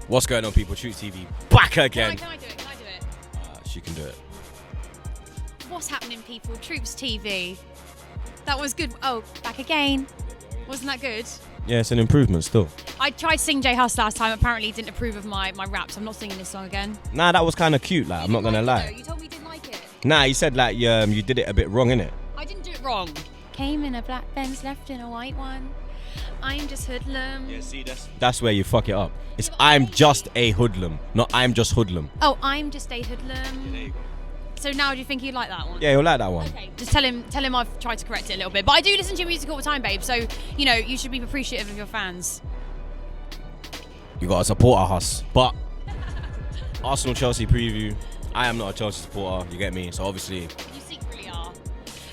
What's going on, people? Truth TV back again. Can I do it? She can do it. What's happening, people? Troops TV. That was good. Oh, back again. Wasn't that good? Yeah, it's an improvement still. I tried to sing J Hus last time. Apparently, he didn't approve of my rap, so I'm not singing this song again. Nah, that was kind of cute. Like, I'm not gonna lie. You told me you didn't like it. Nah, he said like you did it a bit wrong, innit? I didn't do it wrong. Came in a black Benz, left in a white one. I'm just hoodlum. Yeah, see, that's where you fuck it up. It's I'm just a hoodlum, not I'm just hoodlum. Oh, I'm just a hoodlum. Yeah, there you go. So now do you think you like that one? Yeah, you'll like that one. Okay, just tell him I've tried to correct it a little bit. But I do listen to your music all the time, babe. So, you know, you should be appreciative of your fans. You gotta support us. But Arsenal Chelsea preview. I am not a Chelsea supporter, you get me? So obviously. You secretly are.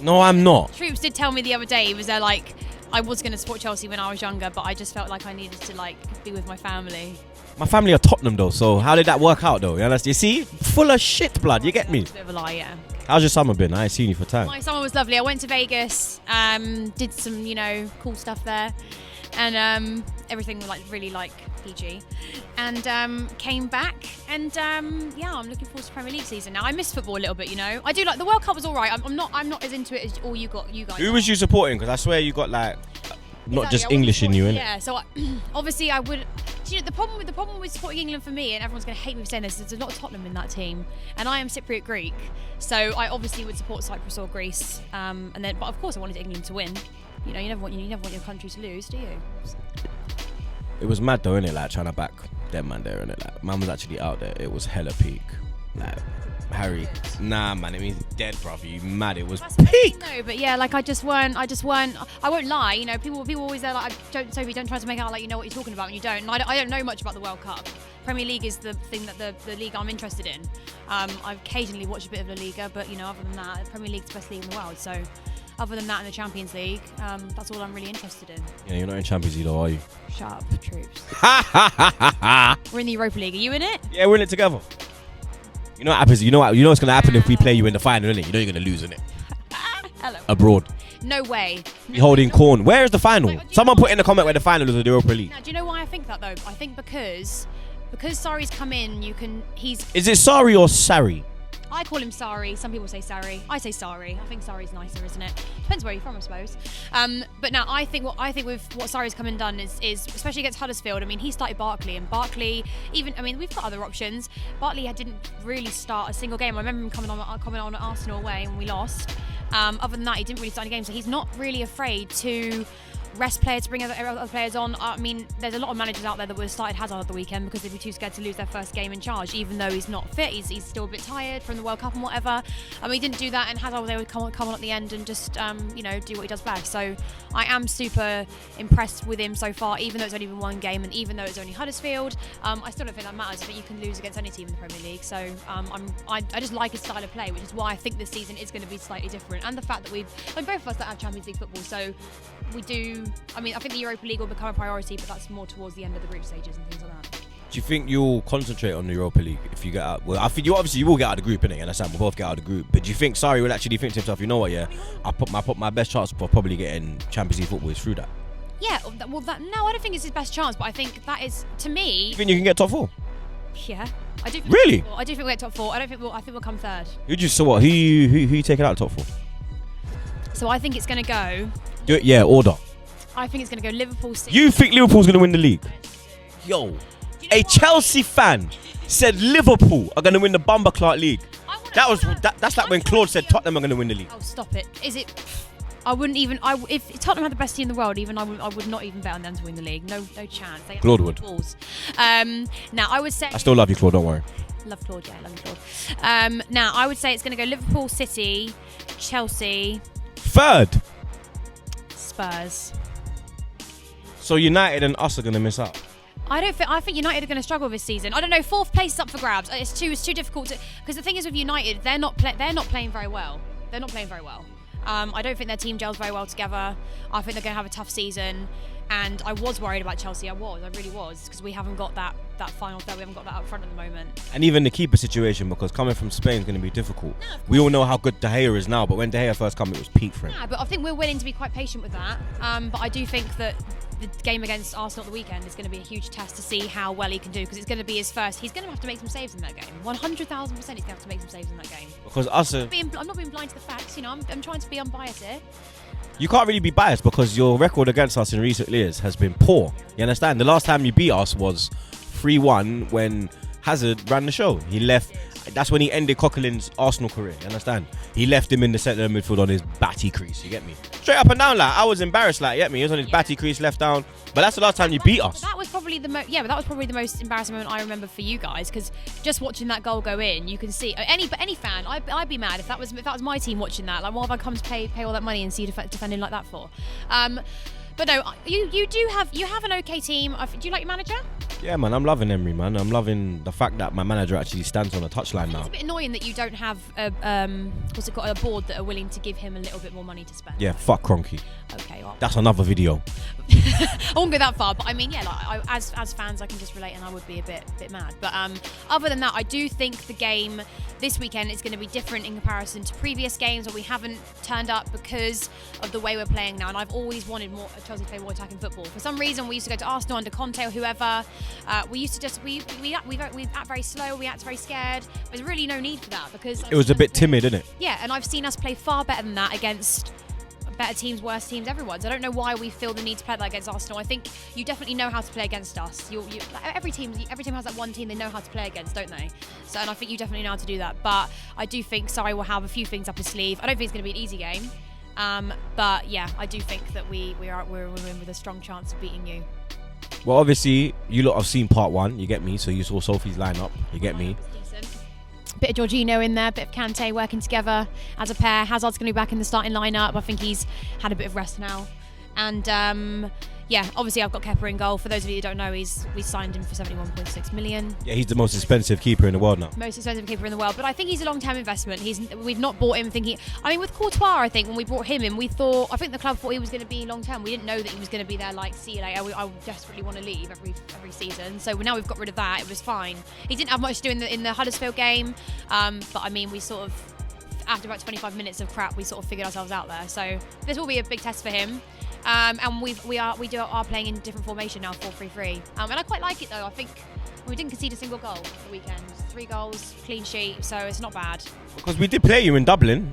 No, I'm not. Troops did tell me the other day, he was there like, I was going to support Chelsea when I was younger, but I just felt like I needed to like be with my family. My family are Tottenham though, so how did that work out though? You see? Full of shit, blood, you get me? It's a bit of a lie, yeah. How's your summer been? I ain't seen you for time. My summer was lovely. I went to Vegas, did some, you know, cool stuff there. And everything was like really like PG. And came back and yeah, I'm looking forward to Premier League season now. I miss football a little bit, you know. I do like the World Cup was alright. I'm not as into it as all you guys. Who was you supporting? Because I swear you got like not just English in you, innit? Yeah, so obviously I would. You know, the problem with supporting England for me, and everyone's going to hate me for saying this, there's a lot of Tottenham in that team, and I am Cypriot Greek, so I obviously would support Cyprus or Greece, but of course I wanted England to win. You know, you never want your country to lose, do you? It was mad though, innit? Like trying to back them man there, innit? Like man was actually out there. It was hella peak. Like Harry, nah man, it means dead, bruv. You mad? It was peak. No, but yeah, like I just weren't. I won't lie. You know, people always there like, Sophie, don't try to make out like you know what you're talking about when you don't. And I don't know much about the World Cup. Premier League is the thing that the league I'm interested in. I occasionally watch a bit of La Liga, but you know, other than that, Premier League's the best league in the world. So, other than that, in the Champions League, that's all I'm really interested in. Yeah, you're not in Champions League though, are you? Shut up, Troops. We're in the Europa League. Are you in it? Yeah, we're in it together. You know what happens? You know what's gonna happen if we play you in the final, innit? You know you're gonna lose, innit? Hello. Abroad. No way. Be holding corn. Where is the final? Someone put in the comment where the final is of the Europa League. Now, do you know why I think that though? I think because Sarri's come in, Is it Sari or Sari? I call him Sari. Some people say Sarri. I say Sari. I think Sari's nicer, isn't it? Depends where you're from, I suppose. But now I think with what Sarri's come and done is especially against Huddersfield. I mean, he started Barkley, and Barkley we've got other options. Barkley didn't really start a single game. I remember him coming on at Arsenal away when we lost. Other than that, he didn't really start any games, so he's not really afraid to rest players, to bring other players on. I mean, there's a lot of managers out there that would have started Hazard at the weekend because they'd be too scared to lose their first game in charge, even though he's not fit. He's still a bit tired from the World Cup and whatever. I mean, he didn't do that, and Hazard was able to come on at the end and just you know, do what he does best. So I am super impressed with him so far, even though it's only been one game and even though it's only Huddersfield. I still don't think that matters. I think you can lose against any team in the Premier League. So I just like his style of play, which is why I think this season is going to be slightly different. And the fact that both of us don't have Champions League football, so we do. I mean, I think the Europa League will become a priority, but that's more towards the end of the group stages and things like that. Do you think you'll concentrate on the Europa League if you get out? Well, I think you will get out of the group, innit? You understand? We'll both get out of the group. But do you think Sarri will actually think to himself, you know what? Yeah, I put my best chance for probably getting Champions League football is through that. Yeah. Well, no, I don't think it's his best chance, but I think that is, to me. You think you can get top 4? Yeah, I do. Really? I do think we'll get top 4. I think we'll come third. So what? Who you taking out of top 4? So I think it's going to go. Do it. Yeah, order. I think it's going to go Liverpool. City. You think Liverpool's going to win the league? Yo, a Chelsea fan said Liverpool are going to win the Bumper Clark League. That's like when Claude said Tottenham are going to win the league. Oh, stop it! Is it? I wouldn't even. If Tottenham had the best team in the world, I would not even bet on them to win the league. No chance. Claude would. Now I would say. I still love you, Claude. Don't worry. Love Claude, yeah, love you, Claude. Now I would say it's going to go Liverpool, City, Chelsea. Third. Spurs. So United and us are going to miss out. I think United are going to struggle this season. I don't know. 4th place is up for grabs. It's too difficult to, because the thing is with United, they're not playing very well. They're not playing very well. I don't think their team gels very well together. I think they're going to have a tough season. And I was worried about Chelsea. I really was, because we haven't got that that final third. We haven't got that up front at the moment. And even the keeper situation, because coming from Spain is going to be difficult. No, we all know how good De Gea is now, but when De Gea first came, it was peak for him. Yeah, but I think we're willing to be quite patient with that. But I do think that the game against Arsenal at the weekend is going to be a huge test to see how well he can do, because it's going to be his first. He's going to have to make some saves in that game. 100,000%, he's going to have to make some saves in that game. Because us, I'm not being blind to the facts. You know, I'm trying to be unbiased here. you can't really be biased because your record against us in recent years has been poor. You understand? The last time you beat us was 3-1 when Hazard ran the show. He left. That's when he ended Coquelin's Arsenal career. You understand? He left him in the centre of midfield on his batty crease. You get me? Straight up and down, like I was embarrassed. Like, you get me? He was on his batty crease, left down. But that's the last time you beat us. That was probably the most. Yeah, but that was probably the most embarrassing moment I remember for you guys, because just watching that goal go in, you can see any fan. I'd be mad if that was my team watching that. Like, what have I come to pay all that money and see you defending like that for? But no, you have an okay team. Do you like your manager? Yeah, man, I'm loving Emery, man. I'm loving the fact that my manager actually stands on a touchline now. It's a bit annoying that you don't have a board that are willing to give him a little bit more money to spend. Yeah, fuck Kroenke. Okay, well, That's another video. I won't go that far, but I mean, yeah, like as fans, I can just relate, and I would be a bit mad. But other than that, I do think the game this weekend is going to be different in comparison to previous games where we haven't turned up because of the way we're playing now. And I've always wanted Chelsea to play more attacking football. For some reason, we used to go to Arsenal under Conte or whoever. We used to just we act very slow, we act very scared. There's really no need for that because It was a bit timid, isn't it? Yeah, and I've seen us play far better than that against better teams, worse teams, everyone. So I don't know why we feel the need to play that against Arsenal. I think you definitely know how to play against us. Every team has that one team they know how to play against, don't they? So, and I think you definitely know how to do that. But I do think Sarri will have a few things up his sleeve. I don't think it's going to be an easy game. But yeah, I do think that we're in with a strong chance of beating you. Well, obviously, you lot have seen part one, you get me? So you saw Sophie's lineup, you get me? Bit of Jorginho in there, bit of Kante working together as a pair. Hazard's going to be back in the starting lineup. I think he's had a bit of rest now. And yeah, obviously I've got Kepa in goal. For those of you who don't know, we signed him for 71.6 million. Yeah, he's the most expensive keeper in the world now. Most expensive keeper in the world, but I think he's a long-term investment. We've not bought him thinking. I mean, with Courtois, I think when we brought him in, I think the club thought he was going to be long-term. We didn't know that he was going to be there. Like, see you later. I desperately want to leave every season. So now we've got rid of that. It was fine. He didn't have much to do in the Huddersfield game, but I mean, we sort of after about 25 minutes of crap, we sort of figured ourselves out there. So this will be a big test for him. And we are playing in different formation now, 4-3-3. And I quite like it though. I think we didn't concede a single goal the weekend. 3 goals, clean sheet, so it's not bad. Because we did play you in Dublin,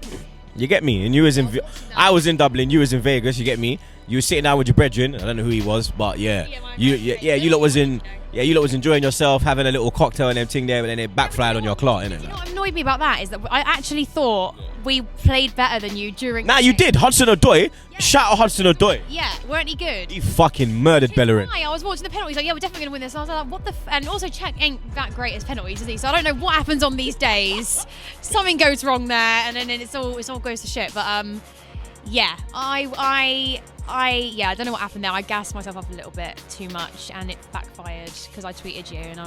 you get me? And you was in, I was in Dublin, you was in Vegas, you get me? You were sitting down with your brethren. I don't know who he was, but yeah, you lot was enjoying yourself, having a little cocktail and everything there, but then it backfired on your clock, innit? You know what annoyed me about that is that I actually thought we played better than you during. Nah, you did. Hudson-Odoi. Yeah. Shout out Hudson-Odoi. Yeah, weren't he good? He fucking murdered Bellerin. I was watching the penalties, like, yeah, we're definitely gonna win this. And I was like, what the? And also, Czech ain't that great as penalties, is he? So I don't know what happens on these days. Something goes wrong there, and then it all goes to shit. But yeah, I don't know what happened there. I gassed myself up a little bit too much, and it backfired because I tweeted you and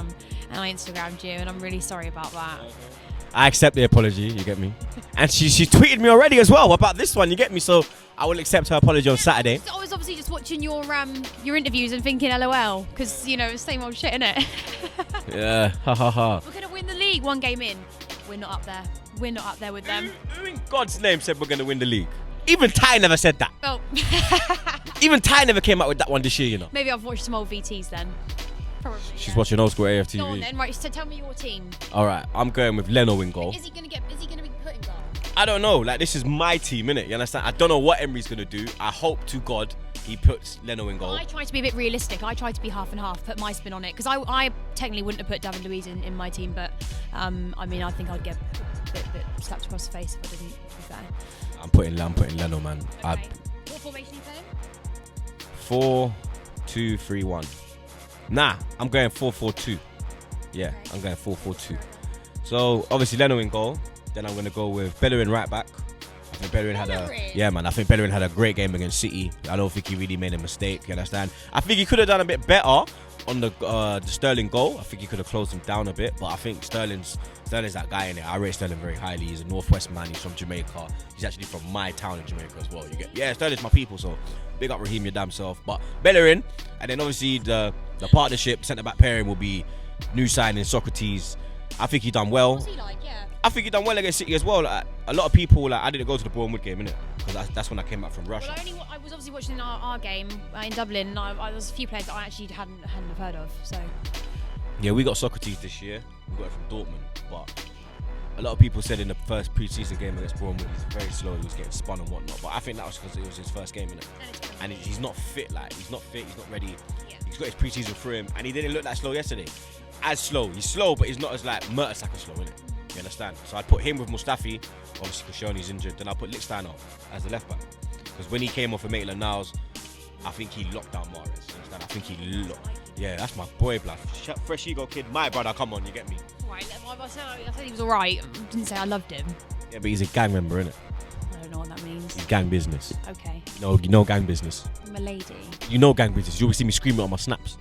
I Instagrammed you, and I'm really sorry about that. I accept the apology, you get me? And she tweeted me already as well about this one, you get me? So I will accept her apology on Saturday. I was obviously just watching your interviews and thinking LOL, because, you know, same old shit, innit? Yeah, ha ha ha. We're going to win the league one game in. We're not up there. We're not up there with them. Who in God's name said we're going to win the league? Even Ty never said that. Oh. Even Ty never came out with that one this year, you know. Maybe I've watched some old VTs then. Probably. She's watching old school AFTV. Go on then, right, so tell me your team. Alright, I'm going with Leno in goal. Is he gonna be put in goal? I don't know, like this is my team, innit? You understand? I don't know what Emery's gonna do. I hope to God he puts Leno in goal. I try to be a bit realistic. I try to be half and half, put my spin on it. Because I technically wouldn't have put David Luiz in my team, but I mean I think I'd get a bit slapped across the face if I didn't, to be fair. I'm putting Leno, man. Okay. What formation are you playing? 4-2-3-1. Nah, I'm going 4-4-2. Yeah, Okay. I'm going 4-4-2. So obviously Leno in goal. Then I'm gonna go with Bellerin right back. I think Bellerin had I think Bellerin had a great game against City. I don't think he really made a mistake. You understand? I think he could have done a bit better on the Sterling goal. I think he could have closed him down a bit, but I think Sterling's that guy in it. I rate Sterling very highly. He's a Northwest man. He's from Jamaica. He's actually from my town in Jamaica as well. Sterling's my people, so big up Raheem, your damn self. But Bellerin, and then obviously the partnership centre back pairing will be New signing Socrates. I think he done well. What's he like? Yeah. I think he done well against City as well. Like, a lot of people, like, I didn't go to the Bournemouth game, innit? Because that's when I came back from Russia. Well, I was obviously watching our game in Dublin. And there was a few players that I actually hadn't have heard of. So. Yeah, we got Socrates this year. We got it from Dortmund, but a lot of people said in the first pre-season game against Bournemouth he's very slow. He was getting spun and whatnot. But I think that was because it was his first game, innit? And he's not fit. Like, he's not fit. He's not ready. Yeah. He's got his pre-season through him, and he didn't look that slow yesterday. As slow, he's slow, but he's not as like Mertesacker slow, innit? You understand? So I'd put him with Mustafi, obviously because Shoney's injured. Then I'll put Lichtsteiner as the left back, because when he came off of Maitland-Niles, I think he locked down Mahrez. You understand? I think he locked. Yeah, that's my boy, blood. Fresh ego kid, my brother. Come on, you get me? Right, I said he was alright. Didn't say I loved him. Yeah, but he's a gang member, innit? I don't know what that means. He's gang business. Okay. No, you know gang business. I'm a lady. You know gang business. You always see me screaming on my snaps.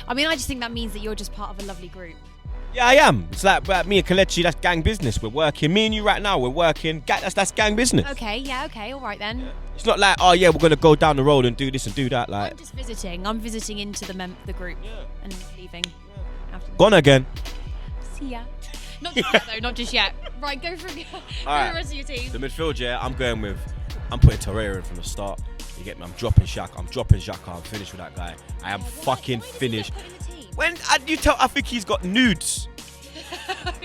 I mean, I just think that means that you're just part of a lovely group. Yeah, I am. It's like me and Kelechi, that's gang business. We're working. Me and you right now, we're working. That's gang business. Okay, yeah, okay, all right then. Yeah. It's not like, oh yeah, we're going to go down the road and do this and do that. Like, I'm just visiting. I'm visiting into the group and leaving. Yeah. After Gone again. See ya. Not just yet, though, not just yet. Right, go for the rest of your team. The midfield, yeah, I'm putting Torreira in from the start. You get me? I'm dropping Xhaka. I'm finished with that guy. I am fucking finished. When I think he's got nudes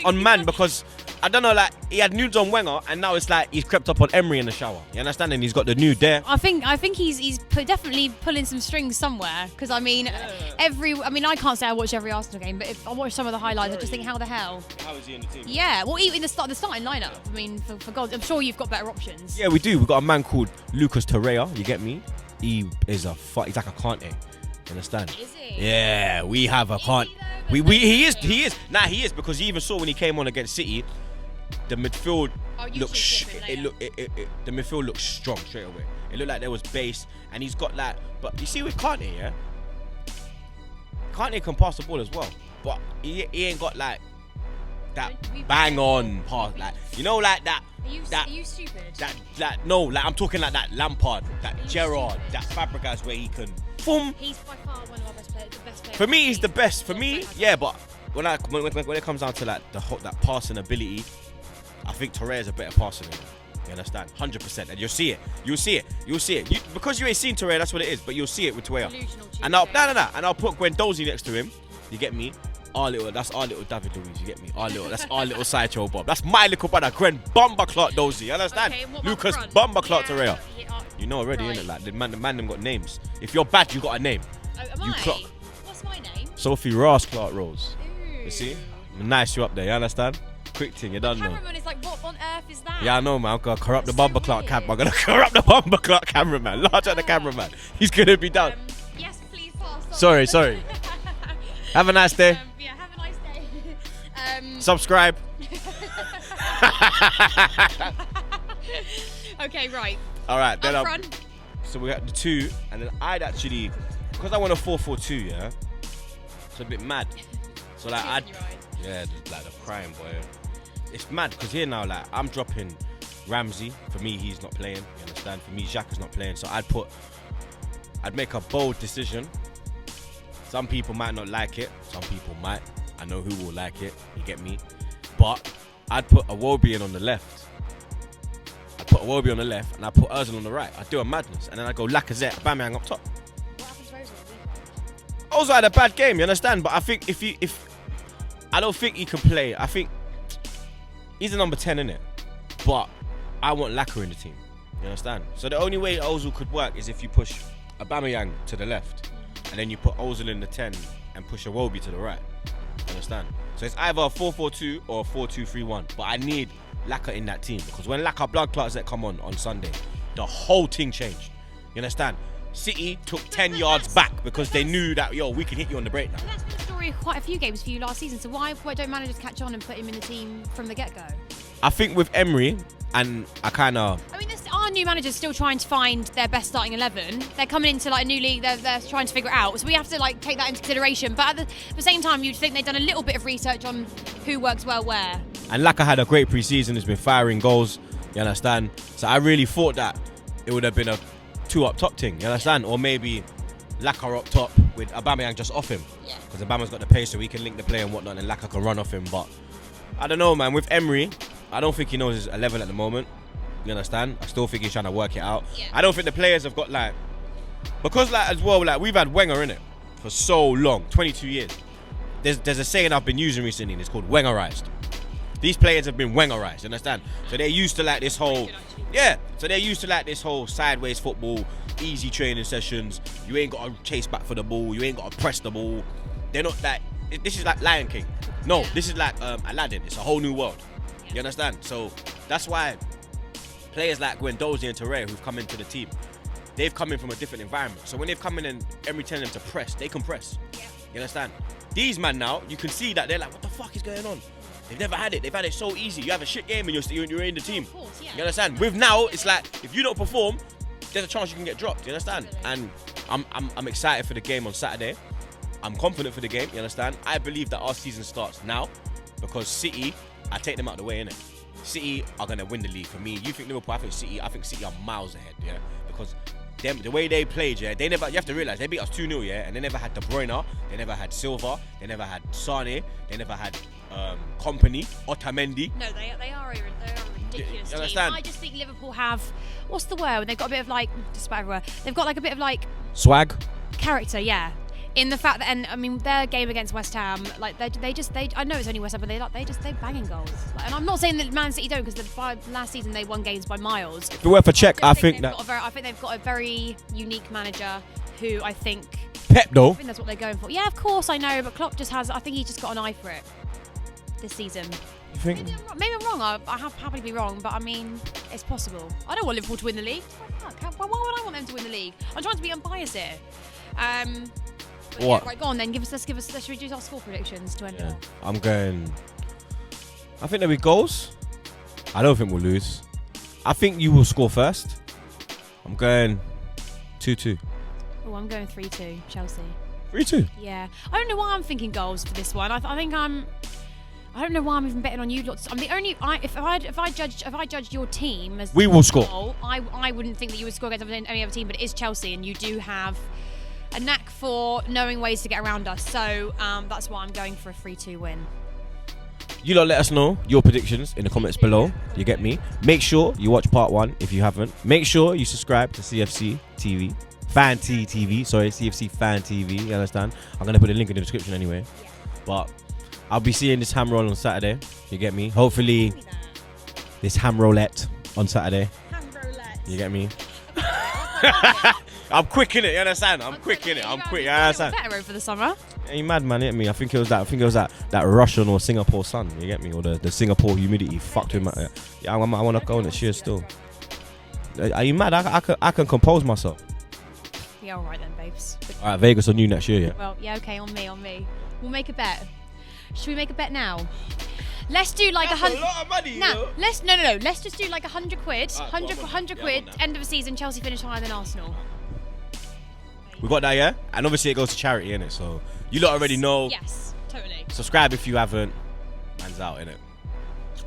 on man, because I don't know, like he had nudes on Wenger and now it's like he's crept up on Emery in the shower. You understand? And he's got the nude there. I think he's definitely pulling some strings somewhere, because I mean I can't say I watch every Arsenal game, but if I watch some of the highlights, I just think, how the hell? How is he in the team? Yeah, well, even the starting lineup. I mean, for God, I'm sure you've got better options. Yeah, we do. We've got a man called Lucas Torreira. You get me? He is he's like a Kante. You understand? Is he? Yeah, we have a Kante. He is. Nah, he is, because you even saw when he came on against City, the midfield looks. The midfield looks strong straight away. It looked like there was base, and he's got like. But you see with Kante, yeah, Kante can pass the ball as well, but he ain't got like that bang on pass, like, you know, like that. Are you stupid? I'm talking like that Lampard, that Gerrard, that Fabregas, where he can. Boom. He's by far one of our best players. The best player. For me, he's the best. For me, yeah, but when it comes down to like that passing ability, I think Torreira is a better passer than him. You understand? 100%. And you'll see it. Because you ain't seen Torreira, that's what it is. But you'll see it with Torreira. And I'll put Guendouzi next to him. You get me? That's our little David Luiz. You get me? That's our little Sideshow Bob. That's my little brother, Gwen Bumba Clark Dozy. You understand? Okay, Lucas Bumba Clark Torreira. You know already, innit? Like the man them got names. If you're bad, you got a name. Oh, clock. What's my name? Sophie Ross Clark Rose. Ooh. You see? Nice, you up there. You understand? Quick thing, you don't know. Cameraman is like, what on earth is that? Yeah, I know, man. I'm gonna corrupt the Bumba Clark camera. I'm gonna corrupt the Bumba Clark cameraman. Large at the cameraman. He's gonna be down. Yes, please pass on. Sorry. Have a nice day. Yeah, have a nice day. Subscribe. Okay, right. All right, then front. So we got the 2, and then I'd actually, because I want a 4-4-2, yeah. It's a bit mad. So like like the crying boy. It's mad because here now, like I'm dropping Ramsey. For me, he's not playing. You understand? For me, Xhaka's not playing. So I'd make a bold decision. Some people might not like it. Some people might. I know who will like it. You get me? But I'd put Iwobi in on the left. And I put Ozil on the right. I do a madness, and then I go Lacazette, Aubameyang up top. What happens to Ozil? Ozil had a bad game, you understand? But I think if I don't think he can play. I think he's a number 10, innit? But I want Laka in the team. You understand? So the only way Ozil could work is if you push Aubameyang to the left, and then you put Ozil in the 10 and push Iwobi to the right. You understand? So it's either a 4-4-2 or a 4-2-3-1. But I need Laka in that team, because when Laka blood clots that come on Sunday, the whole thing changed. You understand? City took 10 yards back because they knew that, we can hit you on the break now. That's been the story of quite a few games for you last season. So why don't managers catch on and put him in the team from the get-go? I think with Emery, and our new manager's still trying to find their best starting 11. They're coming into like a new league. They're trying to figure it out. So we have to like take that into consideration. But at the same time, you'd think they've done a little bit of research on who works well where. And Laka had a great pre-season. He's been firing goals. You understand? So I really thought that it would have been a 2 up top thing. You understand? Or maybe Laka up top with Aubameyang just off him. Yeah. Because Aubameyang's got the pace so he can link the play and whatnot, and Laka can run off him. But I don't know, man. With Emery, I don't think he knows his level at the moment. You understand? I still think he's trying to work it out. Yeah. I don't think the players have got like, because like as well, like we've had Wenger in it for so long, 22 years. There's a saying I've been using recently, and it's called Wengerized. These players have been Wengerized, you understand? So they're used to like this whole, so they're used to like this whole sideways football, easy training sessions. You ain't got to chase back for the ball. You ain't got to press the ball. They're not like, this is like Lion King. No, this is like Aladdin. It's a whole new world. You understand? So that's why players like Guendouzi and Torreira who've come into the team, they've come in from a different environment. So when they've come in and Emery telling them to press, they can press. Yeah. You understand? These man now, you can see that they're like, what the fuck is going on? They've never had it. They've had it so easy. You have a shit game and you're in the team. Of course, yeah. You understand? With now, it's like if you don't perform, there's a chance you can get dropped. You understand? And I'm excited for the game on Saturday. I'm confident for the game. You understand? I believe that our season starts now because City, I take them out of the way, innit? City are gonna win the league for me. You think Liverpool? I think City are miles ahead. Yeah, because the way they played, yeah, they never. You have to realize they beat us 2-0, yeah, and they never had De Bruyne, they never had Silva, they never had Sane, they never had Company, Otamendi. No, they are a ridiculous You understand? team. I just think Liverpool have, what's the word? They've got a bit of like, just about everywhere. They've got like a bit of like Swag. character, yeah. In the fact that, and I mean, their game against West Ham, like they I know it's only West Ham, but they're banging goals. Like, and I'm not saying that Man City don't, because last season they won games by miles. If it were for check, I think they've got a very unique manager who I think. Pep though. I think that's what they're going for. Yeah, of course I know, but Klopp just has. I think he's just got an eye for it this season. You think? Maybe I'm wrong. I have happily be wrong, but I mean, it's possible. I don't want Liverpool to win the league. Why would I want them to win the league? I'm trying to be unbiased here. What? Yeah, right, go on then. Let's reduce our score predictions to end off. I'm going. I think there'll be goals. I don't think we'll lose. I think you will score first. I'm going 2-2. Oh, I'm going 3-2 Chelsea. 3-2. Yeah, I don't know why I'm thinking goals for this one. I think I don't know why I'm even betting on you lots. I'm the only. If I judged your team as we will score. Goal, I wouldn't think that you would score against any other team, but it is Chelsea, and you do have a knack for knowing ways to get around us. So that's why I'm going for a 3-2 win. You lot let us know your predictions in the comments below. You get me? Make sure you watch part 1 if you haven't. Make sure you subscribe to CFC TV. Fan TV. Sorry, CFC Fan TV. You understand? I'm going to put a link in the description anyway. Yeah. But I'll be seeing this ham roll on Saturday. You get me? Hopefully, this ham roulette on Saturday. Ham roulette. You get me? I'm quick in it, you understand? I'm quick in it. I'm quick, you understand? Better over the summer. Ain't you mad, man? You get me? I think it was that Russian or Singapore sun. You get me? Or the Singapore humidity fucked him. Yeah, I want to go next year still. Are you mad? I can compose myself. Yeah, all right then, babes. All right, Vegas on you next year, yeah. Well, yeah, okay, on me. We'll make a bet. Should we make a bet now? Let's do like That's 100. a lot of money, no. Let's just do like 100 quid. Right, 100 quid. End of the season, Chelsea finish higher than Arsenal. We got that, yeah? And obviously it goes to charity, innit? So you lot already know. Yes, totally. Subscribe if you haven't. Man's out, innit?